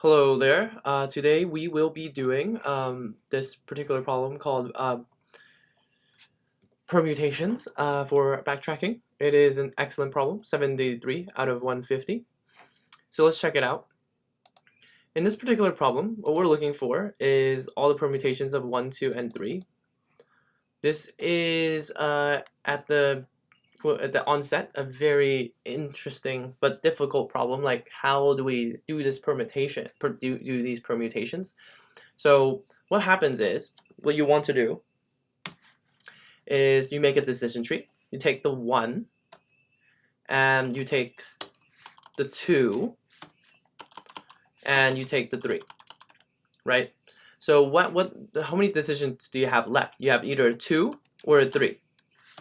Hello there. Today we will be doing this particular problem called permutations for backtracking. It is an excellent problem, 73 out of 150. So let's check it out. In this particular problem, what we're looking for is all the permutations of 1, 2, and 3. This is at the onset a very interesting but difficult problem, like how do we do this permutation, do these permutations. So what happens is, what you want to do is you make a decision tree. You take the 1 and you take the 2 and you take the 3, right? So how many decisions do you have left? You have either a 2 or a 3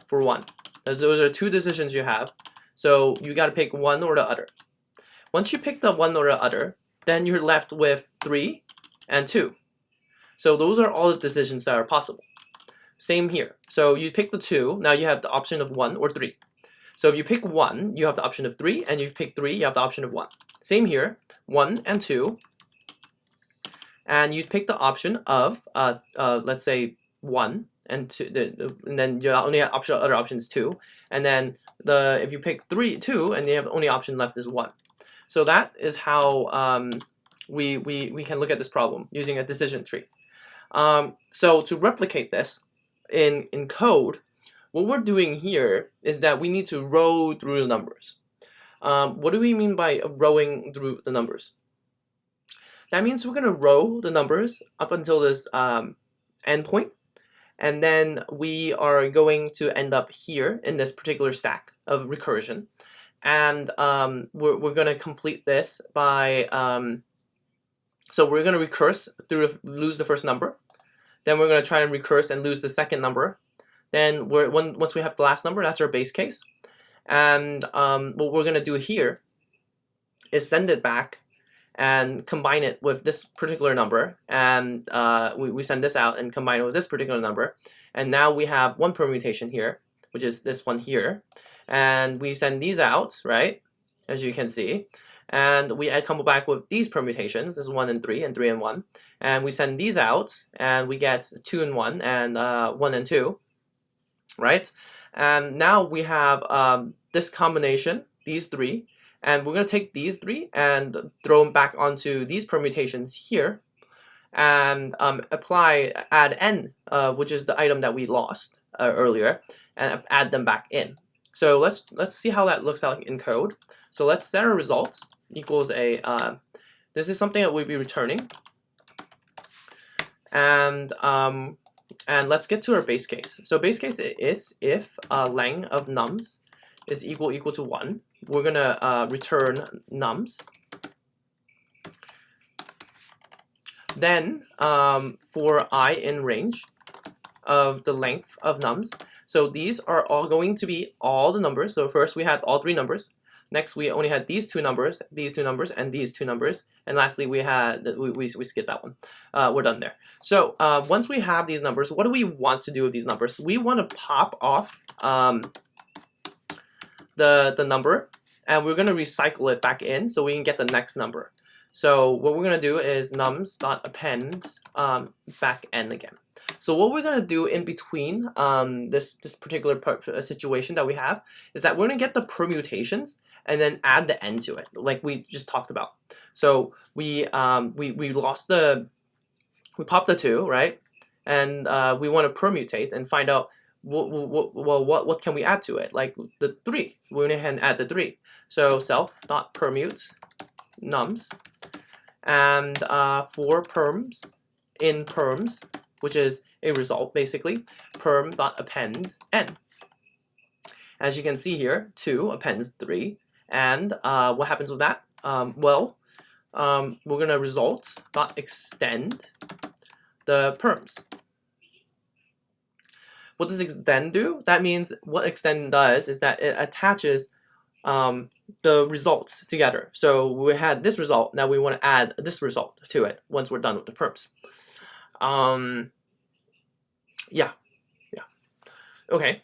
for 1. Those are 2 decisions you have. So you got to pick one or the other. Once you pick the one or the other, then you're left with 3 and 2. So those are all the decisions that are possible. Same here. So you pick the 2, now you have the option of 1 or 3. So if you pick 1, you have the option of 3, and if you pick 3, you have the option of 1. Same here, 1 and 2. And you pick the option of, let's say, 1 and 2, and then you only have other options 2. And then if you pick 2, and you have the only option left is 1. So that is how we can look at this problem using a decision tree. So to replicate this in code, what we're doing here is that we need to row through the numbers. What do we mean by rowing through the numbers? That means we're going to row the numbers up until this endpoint, and then we are going to end up here in this particular stack of recursion. And we're going to complete this by, so we're going to recurse through lose the first number. Then we're going to try and recurse and lose the second number. Then once we have the last number, that's our base case. And what we're going to do here is send it back and combine it with this particular number. And we send this out and combine it with this particular number. And now we have one permutation here, which is this one here. And we send these out, right, as you can see. And we come back with these permutations. This is 1 and 3 and 3 and 1. And we send these out, and we get 2 and 1 and 1 and 2, right? And now we have this combination, these 3, and we're going to take these 3 and throw them back onto these permutations here, and add n, which is the item that we lost earlier, and add them back in. So let's see how that looks like in code. So let's set our results equals a, this is something that we'll be returning. And let's get to our base case. So base case is if length of nums is equal to 1. We're gonna return nums. Then for I in range of the length of nums. So these are all going to be all the numbers. So first we had all 3 numbers. Next we only had these 2 numbers, and these 2 numbers. And lastly we had, we skipped that one. We're done there. So once we have these numbers, what do we want to do with these numbers? We want to pop off the number, and we're going to recycle it back in so we can get the next number. So what we're going to do is nums.append back n again. So what we're going to do in between this particular situation that we have is that we're going to get the permutations and then add the n to it, like we just talked about. So we popped the 2, right? And we want to permutate and find out what can we add to it, like the 3. We went ahead and add the 3. So self.permute nums, and for perms in perms, which is a result basically, perm.append n. As you can see here, 2 appends 3, and what happens with that? We're gonna result.extend the perms. What does extend do? That means what extend does is that it attaches the results together. So we had this result, now we want to add this result to it once we're done with the perms. Yeah. Okay,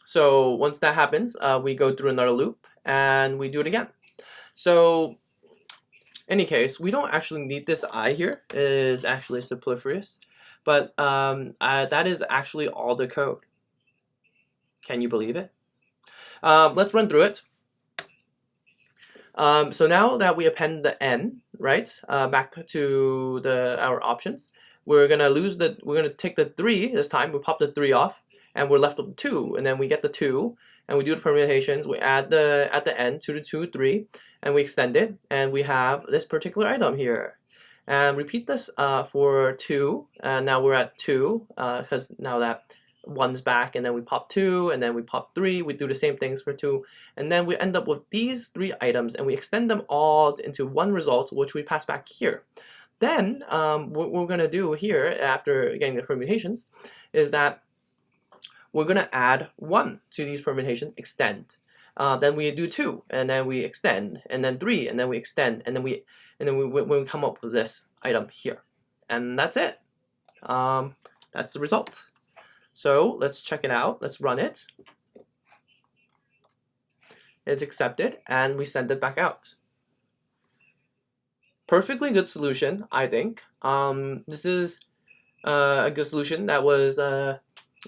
so once that happens, we go through another loop and we do it again. So any case, we don't actually need this I here. It is actually superfluous, but that is actually all the code. Can you believe it? Let's run through it. So now that we append the n, right, back to our options, we're gonna take the 3 this time. We pop the 3 off, and we're left with the 2, and then we get the 2, and we do the permutations. We add at the end 2 to 2, 3, and we extend it, and we have this particular item here. And repeat this for 2, and now we're at 2 because now that 1's back, and then we pop 2, and then we pop 3. We do the same things for 2, and then we end up with these 3 items, and we extend them all into one result, which we pass back here. Then what we're gonna do here after getting the permutations is that we're gonna add 1 to these permutations, extend. Then we do 2, and then we extend, and then 3, and then we extend, and then we come up with this item here, and that's it. That's the result. So let's check it out. Let's run it. It's accepted, and we send it back out. Perfectly good solution, I think. This is a good solution that was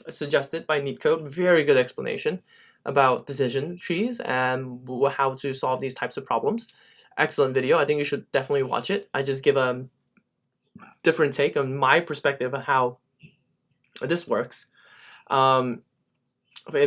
suggested by Neetcode. Very good explanation about decision trees and how to solve these types of problems. Excellent video. I think you should definitely watch it. I just give a different take on my perspective of how this works in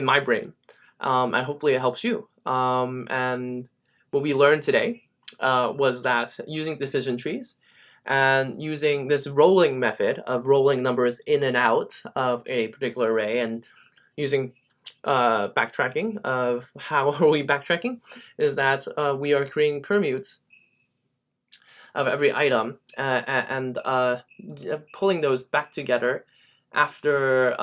my brain, and hopefully it helps you. And what we learned today was that using decision trees and using this rolling method of rolling numbers in and out of a particular array, and using backtracking of how are we backtracking is that we are creating permutes of every item and pulling those back together after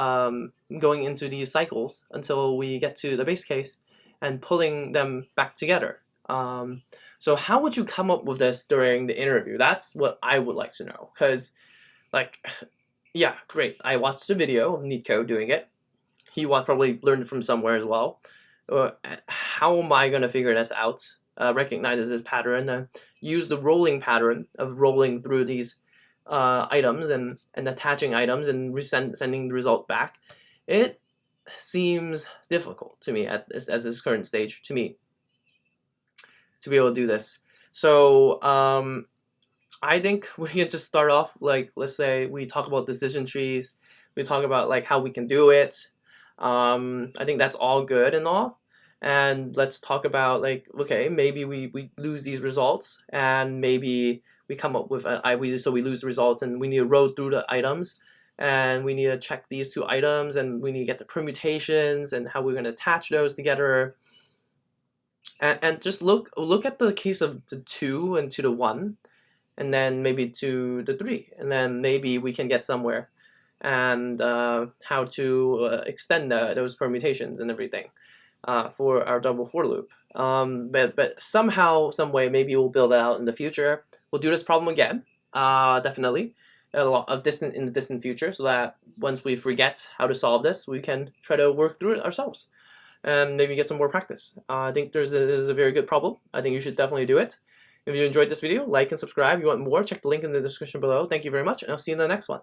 going into these cycles until we get to the base case and pulling them back together. So how would you come up with this during the interview? That's what I would like to know, because like, yeah, great. I watched the video of Neetcode doing it. He probably learned it from somewhere as well. How am I going to figure this out? Recognize this pattern and use the rolling pattern of rolling through these items and attaching items and sending the result back. It seems difficult to me at this current stage to me to be able to do this. So I think we can just start off, like, let's say we talk about decision trees, we talk about like how we can do it. I think that's all good and all, and let's talk about like, okay, maybe we lose these results, and maybe we come up with so we lose the results, and we need to roll through the items, and we need to check these 2 items, and we need to get the permutations and how we're going to attach those together, and just look at the case of the 2 and to the 1, and then maybe to the 3, and then maybe we can get somewhere, and how to extend those permutations and everything for our double for loop. But somehow, some way, maybe we'll build it out in the future. We'll do this problem again, definitely, a lot of in the distant future, so that once we forget how to solve this, we can try to work through it ourselves and maybe get some more practice. I think this is a very good problem. I think you should definitely do it. If you enjoyed this video, like and subscribe. If you want more, check the link in the description below. Thank you very much, and I'll see you in the next one.